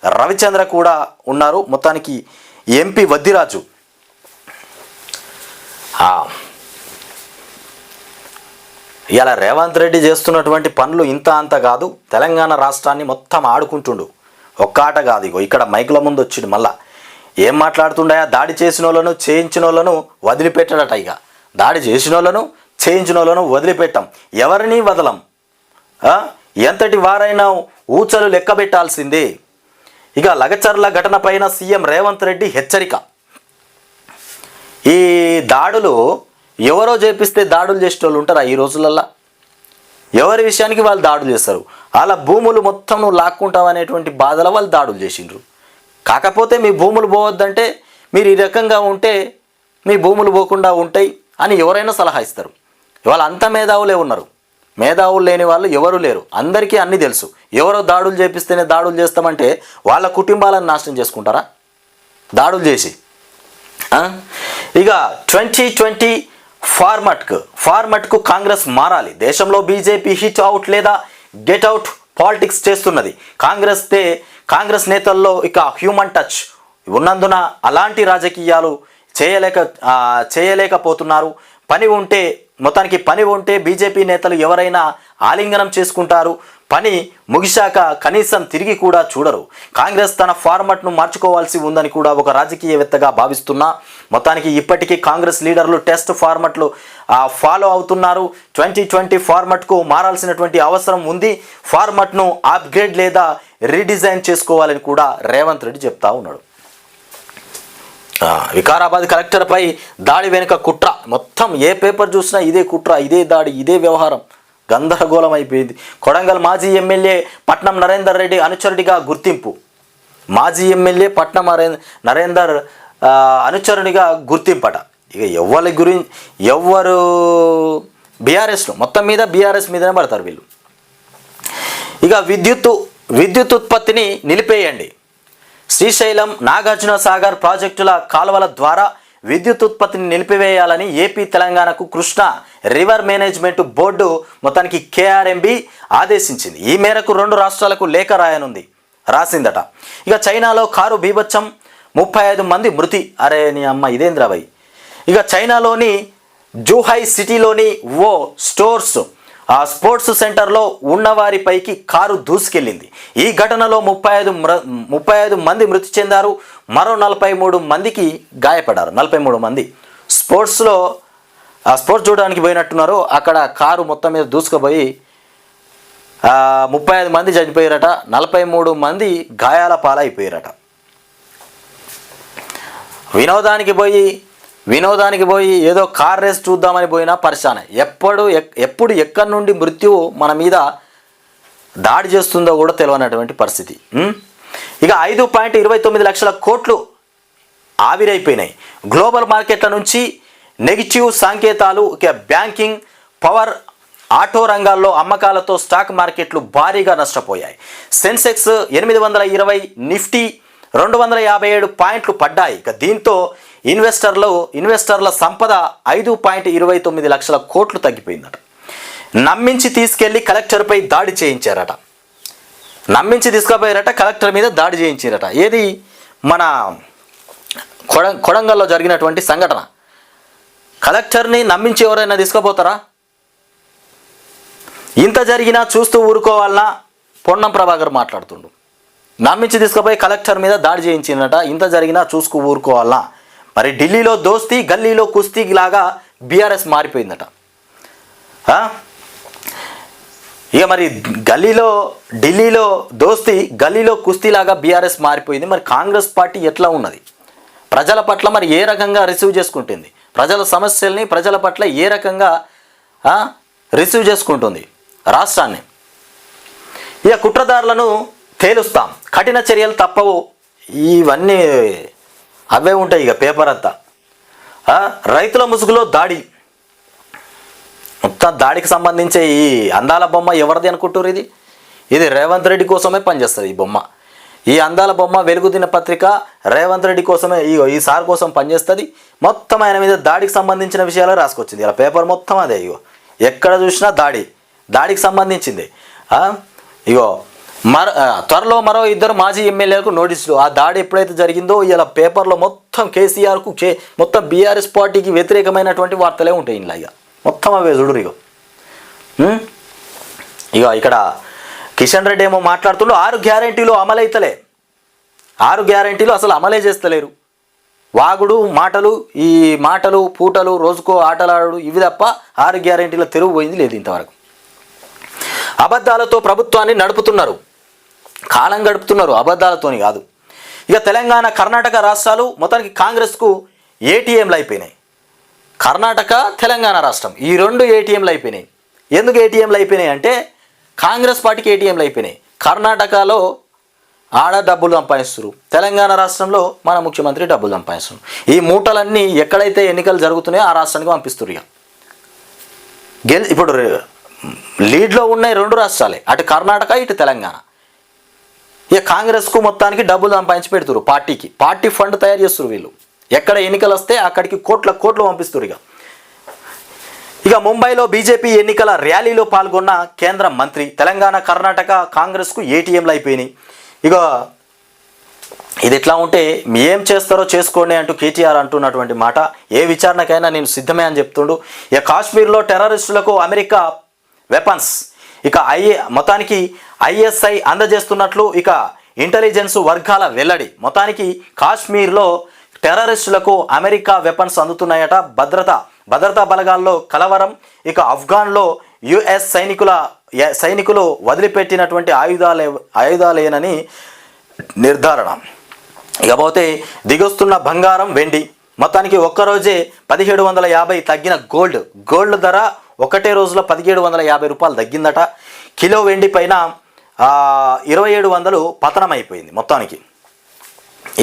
రవిచంద్ర కూడా ఉన్నారు. మొత్తానికి ఎంపీ వద్దిరాజు ఇలా రేవంత్ రెడ్డి చేస్తున్నటువంటి పనులు ఇంత అంత కాదు, తెలంగాణ రాష్ట్రాన్ని మొత్తం ఆడుకుంటుండు. ఒక్క ఆట కాదు. ఇగో ఇక్కడ మైకుల ముందు వచ్చిండు. మళ్ళా ఏం మాట్లాడుతుండా? దాడి చేసిన వాళ్ళను చేయించిన వాళ్ళను వదిలిపెట్టాడట. ఇక దాడి చేసిన వాళ్ళను చేయించిన వాళ్ళను వదిలిపెట్టాం, ఎవరిని వదలం, ఎంతటి వారైనా ఊచలు లెక్క పెట్టాల్సిందే. ఇక లగచర్ల ఘటన పైన సీఎం రేవంత్ రెడ్డి హెచ్చరిక. ఈ దాడులు ఎవరో చేపిస్తే దాడులు చేసే వాళ్ళు ఉంటారా ఈ రోజులల్లో? ఎవరి విషయానికి వాళ్ళు దాడులు చేస్తారు. అలా భూములు మొత్తం నువ్వు లాక్కుంటావు అనేటువంటి బాధల వాళ్ళు దాడులు చేసిండ్రు. కాకపోతే మీ భూములు పోవద్దంటే, మీరు ఈ రకంగా ఉంటే మీ భూములు పోకుండా ఉంటాయి అని ఎవరైనా సలహా ఇస్తారు. ఇవాళ అంత మేధావులే ఉన్నారు, మేధావులు లేని వాళ్ళు ఎవరు లేరు. అందరికీ అన్నీ తెలుసు. ఎవరో దాడులు చేపిస్తేనే దాడులు చేస్తామంటే వాళ్ళ కుటుంబాలను నాశనం చేసుకుంటారా దాడులు చేసి? ఇక 2020 ఫార్మట్కు కాంగ్రెస్ మారాలి. దేశంలో బీజేపీ హిట్ అవుట్ లేదా గెట్ అవుట్ పాలిటిక్స్ చేస్తున్నది. కాంగ్రెస్ నేతల్లో ఇక హ్యూమన్ టచ్ ఉన్నందున అలాంటి రాజకీయాలు చేయలేకపోతున్నారు. మొత్తానికి పని ఉంటే బీజేపీ నేతలు ఎవరైనా ఆలింగనం చేసుకుంటారు. పని ముగిశాక కనీసం తిరిగి కూడా చూడరు. కాంగ్రెస్ తన ఫార్మట్ను మార్చుకోవాల్సి ఉందని కూడా ఒక రాజకీయవేత్తగా భావిస్తున్నా. మొత్తానికి ఇప్పటికీ కాంగ్రెస్ లీడర్లు టెస్ట్ ఫార్మట్లు ఫాలో అవుతున్నారు. 2020 ఫార్మట్కు మారాల్సినటువంటి అవసరం ఉంది. ఫార్మట్ను అప్గ్రేడ్ లేదా రీడిజైన్ చేసుకోవాలని కూడా రేవంత్ రెడ్డి చెప్తా ఉన్నాడు. వికారాబాద్ కలెక్టర్పై దాడి వెనుక కుట్ర. మొత్తం ఏ పేపర్ చూసినా ఇదే కుట్ర, ఇదే దాడి, ఇదే వ్యవహారం. గందరగోళం అయిపోయింది. కొడంగల్ మాజీ ఎమ్మెల్యే పట్నం నరేందర్ రెడ్డి అనుచరుడిగా గుర్తింపు. మాజీ ఎమ్మెల్యే పట్నం నరేందర్ అనుచరుడిగా గుర్తింపట. ఇక ఎవరు బీఆర్ఎస్లో మొత్తం మీద బీఆర్ఎస్ మీదనే పడతారు వీళ్ళు. ఇక విద్యుత్ ఉత్పత్తిని నిలిపేయండి. శ్రీశైలం నాగార్జున సాగర్ ప్రాజెక్టుల కాలువల ద్వారా విద్యుత్ ఉత్పత్తిని నిలిపివేయాలని ఏపీ తెలంగాణకు కృష్ణా రివర్ మేనేజ్మెంట్ బోర్డు మొత్తానికి కేఆర్ఎంబి ఆదేశించింది. ఈ మేరకు 2 రాష్ట్రాలకు లేఖ రాసిందట. ఇక చైనాలో కారు బీభత్సం, 35 మంది మృతి. అరే నీ అమ్మ ఇదేంద్రా భయ్. ఇక చైనాలోని జూహై సిటీలోని ఓ స్పోర్ట్స్ సెంటర్లో ఉన్నవారిపైకి కారు దూసుకెళ్లింది. ఈ ఘటనలో 35 మంది మృతి చెందారు, మరో 43 మందికి గాయపడ్డారు. 43 మంది స్పోర్ట్స్ చూడడానికి పోయినట్టున్నారు. అక్కడ కారు మొత్తం మీద దూసుకుపోయి 35 మంది చనిపోయారట, 43 మంది గాయాల పాలైపోయారట. వినోదానికి పోయి ఏదో కార్ రేస్ చూద్దామని పోయినా పరిశాన. ఎప్పుడు ఎక్కడి నుండి మృత్యువు మన మీద దాడి చేస్తుందో కూడా తెలియనటువంటి పరిస్థితి. ఇక 5.29 లక్షల కోట్లు ఆవిరైపోయినాయి. గ్లోబల్ మార్కెట్ల నుంచి నెగిటివ్ సంకేతాలు. ఇక బ్యాంకింగ్, పవర్, ఆటో రంగాల్లో అమ్మకాలతో స్టాక్ మార్కెట్లు భారీగా నష్టపోయాయి. సెన్సెక్స్ 820, నిఫ్టీ 257 పాయింట్లు పడ్డాయి. ఇక దీంతో ఇన్వెస్టర్ల సంపద 5.29 లక్షల కోట్లు తగ్గిపోయిందట. నమ్మించి తీసుకెళ్లి కలెక్టర్పై దాడి చేయించారట. కలెక్టర్ మీద దాడి చేయించారట. ఏది మన కొడంగల్లో జరిగినటువంటి సంఘటన. కలెక్టర్ని నమ్మించి ఎవరైనా తీసుకుపోతారా? ఇంత జరిగినా చూస్తూ ఊరుకోవాలన్నా పొన్నం ప్రభాకర్ మాట్లాడుతుండు. నమ్మించి తీసుకుపోయి కలెక్టర్ మీద దాడి చేయించిందట. ఇంత జరిగినా చూసుకు ఊరుకోవాలన్నా. మరి ఢిల్లీలో దోస్తీ, గల్లీలో కుస్తీ లాగా బీఆర్ఎస్ మారిపోయిందట. ఇక మరి ఢిల్లీలో దోస్తీ, గల్లీలో కుస్తీలాగా బీఆర్ఎస్ మారిపోయింది. మరి కాంగ్రెస్ పార్టీ ఎట్లా ఉన్నది? ప్రజల పట్ల మరి ఏ రకంగా రిసీవ్ చేసుకుంటుంది? ప్రజల సమస్యల్ని ప్రజల పట్ల ఏ రకంగా రిసీవ్ చేసుకుంటుంది రాష్ట్రాన్ని? ఇక కుట్రదారులను తేలుస్తాం, కఠిన చర్యలు తప్పవు. ఇవన్నీ అవే ఉంటాయి. ఇక పేపర్ అంతా రైతుల ముసుగులో దాడి. మొత్తం దాడికి సంబంధించే ఈ అందాల బొమ్మ ఎవరిది అనుకుంటారు? ఇది రేవంత్ రెడ్డి కోసమే పనిచేస్తుంది ఈ బొమ్మ. ఈ అందాల బొమ్మ వెలుగు దినపత్రిక రేవంత్ రెడ్డి కోసమే, ఈ సార్ కోసం పనిచేస్తుంది. మొత్తం ఆయన మీద దాడికి సంబంధించిన విషయాలు రాసుకొచ్చింది. ఇలా పేపర్ మొత్తం అదే. ఎక్కడ చూసినా దాడికి సంబంధించింది. త్వరలో మరో 2 మాజీ ఎమ్మెల్యేలకు నోటీసులు. ఆ దాడి ఎప్పుడైతే జరిగిందో ఇలా పేపర్లో మొత్తం కేసీఆర్కు మొత్తం బీఆర్ఎస్ పార్టీకి వ్యతిరేకమైనటువంటి వార్తలే ఉంటాయి. ఇలా మొత్తం అవే చూడరు. ఇక్కడ కిషన్ రెడ్డి ఏమో మాట్లాడుతుండో 6 గ్యారెంటీలు అమలైతలే. 6 గ్యారెంటీలు అసలు అమలే చేస్తలేరు. వాగుడు, ఈ మాటలు పూటలు, రోజుకో ఆటలాడు, ఇవి తప్ప 6 గ్యారెంటీల తెరువు పోయింది లేదు ఇంతవరకు. అబద్ధాలతో ప్రభుత్వాన్ని నడుపుతున్నారు, కాలం గడుపుతున్నారు, అబద్ధాలతోని కాదు. ఇక తెలంగాణ, కర్ణాటక రాష్ట్రాలు మొత్తానికి కాంగ్రెస్కు ఏటీఎంలు అయిపోయినాయి. కర్ణాటక, తెలంగాణ రాష్ట్రం ఈ 2 ఏటీఎంలు అయిపోయినాయి. ఎందుకు ఏటీఎంలు అయిపోయినాయి అంటే కాంగ్రెస్ పార్టీకి ఏటీఎంలు అయిపోయినాయి. కర్ణాటకలో ఆడ డబ్బులు సంపాదిస్తారు, తెలంగాణ రాష్ట్రంలో మన ముఖ్యమంత్రి డబ్బులు సంపాదిస్తారు. ఈ మూటలన్నీ ఎక్కడైతే ఎన్నికలు జరుగుతున్నాయో ఆ రాష్ట్రానికి పంపిస్తారు. ఇప్పుడు లీడ్లో ఉన్నాయి 2 రాష్ట్రాలే, అటు కర్ణాటక, ఇటు తెలంగాణ. ఇక కాంగ్రెస్కు మొత్తానికి డబ్బులు సంపాదించి పెడుతురు. పార్టీ ఫండ్ తయారు చేస్తారు వీళ్ళు. ఎక్కడ ఎన్నికలు వస్తే అక్కడికి కోట్లు పంపిస్తారు. ఇక ముంబైలో బీజేపీ ఎన్నికల ర్యాలీలో పాల్గొన్న కేంద్ర మంత్రి. తెలంగాణ, కర్ణాటక కాంగ్రెస్కు ఏటీఎంలు అయిపోయినాయి. ఇక ఇది ఎట్లా ఉంటే ఏం చేస్తారో చేసుకోండి అంటూ కేటీఆర్ అంటున్నటువంటి మాట. ఏ విచారణకైనా నేను సిద్ధమే అని చెప్తుండు. ఇక కాశ్మీర్లో టెర్రరిస్టులకు అమెరికా వెపన్స్. ఇక మొత్తానికి ఐఎస్ఐ అందజేస్తున్నట్లు ఇక ఇంటెలిజెన్స్ వర్గాల వెల్లడి. మొత్తానికి కాశ్మీర్లో టెర్రరిస్టులకు అమెరికా వెపన్స్ అందుతున్నాయట. భద్రతా బలగాల్లో కలవరం. ఇక ఆఫ్ఘన్లో యుఎస్ సైనికులు వదిలిపెట్టినటువంటి ఆయుధాలేనని నిర్ధారణ. ఇకపోతే దిగొస్తున్న బంగారం, వెండి. మొత్తానికి ఒక్కరోజే 1750 తగ్గిన గోల్డ్ ధర ఒకటే రోజులో 1750 రూపాయలు తగ్గిందట. కిలో వెండి పైన 2700 పతనం అయిపోయింది మొత్తానికి.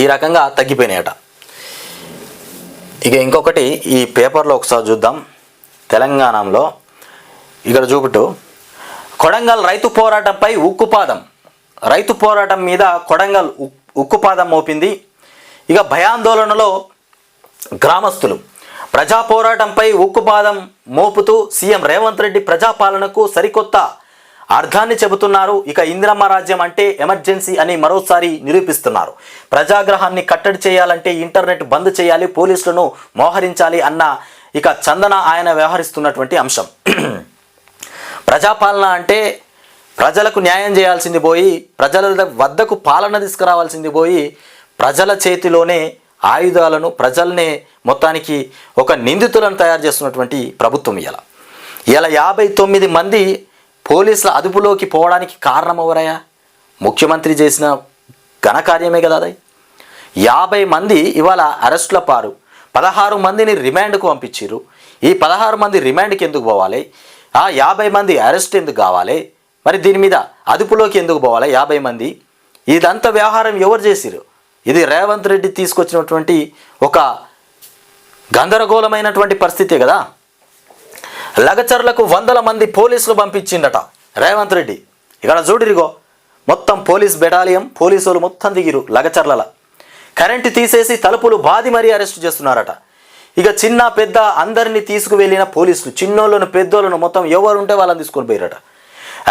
ఈ రకంగా తగ్గిపోయినాయట. ఇక ఇంకొకటి ఈ పేపర్లో ఒకసారి చూద్దాం. తెలంగాణలో ఇక్కడ చూపుతూ కొడంగల్ రైతు పోరాటంపై ఉక్కుపాదం. రైతు పోరాటం మీద కొడంగల్ ఉక్కుపాదం మోపింది. ఇక భయాందోళనలో గ్రామస్తులు. ప్రజా పోరాటంపై ఉక్కుపాదం మోపుతూ సీఎం రేవంత్ రెడ్డి ప్రజాపాలనకు సరికొత్త అర్థాన్ని చెబుతున్నారు. ఇక ఇందిరమ్మ రాజ్యం అంటే ఎమర్జెన్సీ అని మరోసారి నిరూపిస్తున్నారు. ప్రజాగ్రహాన్ని కట్టడి చేయాలంటే ఇంటర్నెట్ బంద్ చేయాలి, పోలీసులను మోహరించాలి అన్న ఇక చందన ఆయన వ్యవహరిస్తున్నటువంటి అంశం. ప్రజాపాలన అంటే ప్రజలకు న్యాయం చేయాల్సింది పోయి, ప్రజల వద్దకు పాలన తీసుకురావాల్సింది పోయి, ప్రజల చేతిలోనే ఆయుధాలను, ప్రజల్నే మొత్తానికి ఒక నిందితులను తయారు చేస్తున్నటువంటి ప్రభుత్వం ఇలా 59 మంది పోలీసుల అదుపులోకి పోవడానికి కారణం ఎవరయ్యా? ముఖ్యమంత్రి చేసిన ఘనకార్యమే కదా అది. 50 మంది ఇవాళ అరెస్టుల పారు, 16 మందిని రిమాండ్కు పంపించారు. ఈ 16 మంది రిమాండ్కి ఎందుకు పోవాలి? 50 మంది అరెస్ట్ ఎందుకు కావాలి? మరి దీని మీద అదుపులోకి ఎందుకు పోవాలి 50 మంది? ఇదంతా వ్యవహారం ఎవరు చేసిరు? ఇది రేవంత్ రెడ్డి తీసుకొచ్చినటువంటి ఒక గందరగోళమైనటువంటి పరిస్థితే కదా. లగచర్లకు 100 మంది పోలీసులు పంపించిండట రేవంత్ రెడ్డి. ఇక్కడ చూడిరిగో మొత్తం పోలీస్ బెటాలియం, పోలీసులు మొత్తం దిగిరు లగచర్ల. కరెంటు తీసేసి తలుపులు బాది మరీ అరెస్టు చేస్తున్నారట. ఇక చిన్న పెద్ద అందరినీ తీసుకువెళ్ళిన పోలీసులు, చిన్నోళ్ళను పెద్దోళ్ళను మొత్తం ఎవరుంటే వాళ్ళని తీసుకొని పోయారట.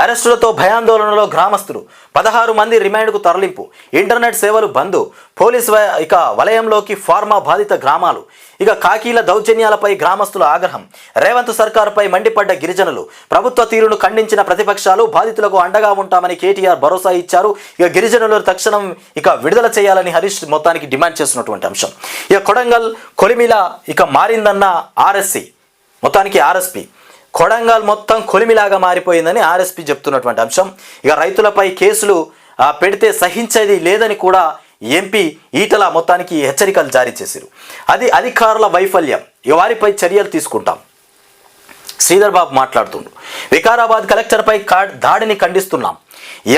అరెస్టులతో భయాందోళనలో గ్రామస్తులు. 16 మంది రిమాండ్కు తరలింపు. ఇంటర్నెట్ సేవలు బంద్. పోలీసు ఇక వలయంలోకి ఫార్మా బాధిత గ్రామాలు. ఇక కాకీల దౌర్జన్యాలపై గ్రామస్తుల ఆగ్రహం. రేవంత్ సర్కారుపై మండిపడ్డ గిరిజనులు. ప్రభుత్వ తీరును ఖండించిన ప్రతిపక్షాలు. బాధితులకు అండగా ఉంటామని కేటీఆర్ భరోసా ఇచ్చారు. ఇక గిరిజనులు తక్షణం ఇక విడుదల చేయాలని హరీష్ మొత్తానికి డిమాండ్ చేస్తున్నటువంటి అంశం. ఇక కొడంగల్ కొలిమిల ఇక మారిందన్న ఆర్ఎస్సి, మొత్తానికి ఆర్ఎస్పి. కొడంగల్ మొత్తం కొలిమిలాగా మారిపోయిందని ఆర్ఎస్పి చెప్తున్నటువంటి అంశం. ఇక రైతులపై కేసులు పెడితే సహించేది లేదని కూడా ఎంపీ ఈటల మొత్తానికి హెచ్చరికలు జారీ చేశారు. అది అధికారుల వైఫల్యం, వారిపై చర్యలు తీసుకుంటాం. శ్రీధర్ బాబు మాట్లాడుతుండ్రు. వికారాబాద్ కలెక్టర్పై దాడిని ఖండిస్తున్నాం,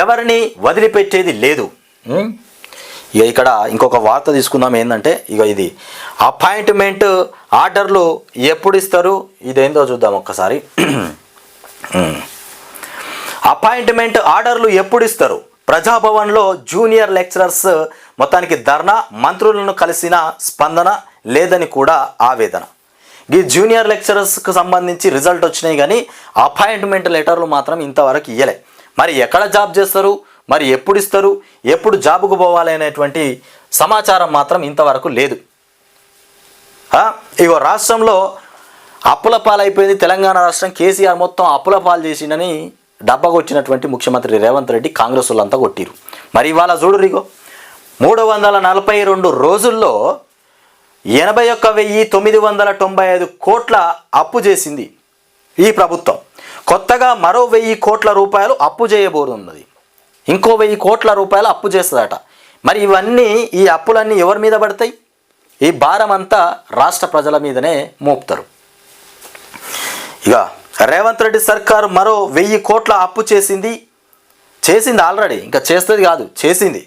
ఎవరిని వదిలిపెట్టేది లేదు. ఇక ఇక్కడ ఇంకొక వార్త తీసుకుందాం. ఏంటంటే ఇక ఇది అపాయింట్మెంట్ ఆర్డర్లు ఎప్పుడు ఇస్తారు, ఇదేందో చూద్దాం ఒక్కసారి. అపాయింట్మెంట్ ఆర్డర్లు ఎప్పుడు ఇస్తారు? ప్రజాభవన్లో జూనియర్ లెక్చరర్స్ మొత్తానికి ధర్నా. మంత్రులను కలిసిన స్పందన లేదని కూడా ఆవేదన. ఈ జూనియర్ లెక్చరర్స్కి సంబంధించి రిజల్ట్ వచ్చినాయి కానీ అపాయింట్మెంట్ లెటర్లు మాత్రం ఇంతవరకు ఇవ్వలే. మరి ఎక్కడ జాబ్ చేస్తారు, మరి ఎప్పుడు ఇస్తారు, ఎప్పుడు జాబుకు పోవాలి అనేటువంటి సమాచారం మాత్రం ఇంతవరకు లేదు. ఇగో రాష్ట్రంలో అప్పుల పాలైపోయింది తెలంగాణ రాష్ట్రం. కేసీఆర్ మొత్తం అప్పుల పాలు చేసిండని డబ్బగొచ్చినటువంటి ముఖ్యమంత్రి రేవంత్ రెడ్డి కాంగ్రెస్ వాళ్ళంతా కొట్టిరు. మరి ఇవాళ చూడురిగో 342 రోజుల్లో 81,995 కోట్ల అప్పు చేసింది ఈ ప్రభుత్వం. కొత్తగా మరో 1,000 కోట్ల రూపాయలు అప్పు చేయబోతున్నది. ఇంకో 1,000 కోట్ల రూపాయలు అప్పు చేస్తుందట. మరి ఇవన్నీ, ఈ అప్పులన్నీ ఎవరి మీద పడతాయి? ఈ భారం అంతా రాష్ట్ర ప్రజల మీదనే మోపుతారు. ఇక రేవంత్ రెడ్డి సర్కారు మరో 1,000 కోట్ల అప్పు చేసింది ఆల్రెడీ, ఇంకా చేస్తుంది కాదు, చేసింది.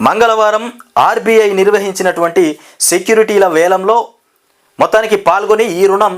మంగళవారం ఆర్బీఐ నిర్వహించినటువంటి సెక్యూరిటీల వేలంలో మొత్తానికి పాల్గొని ఈ రుణం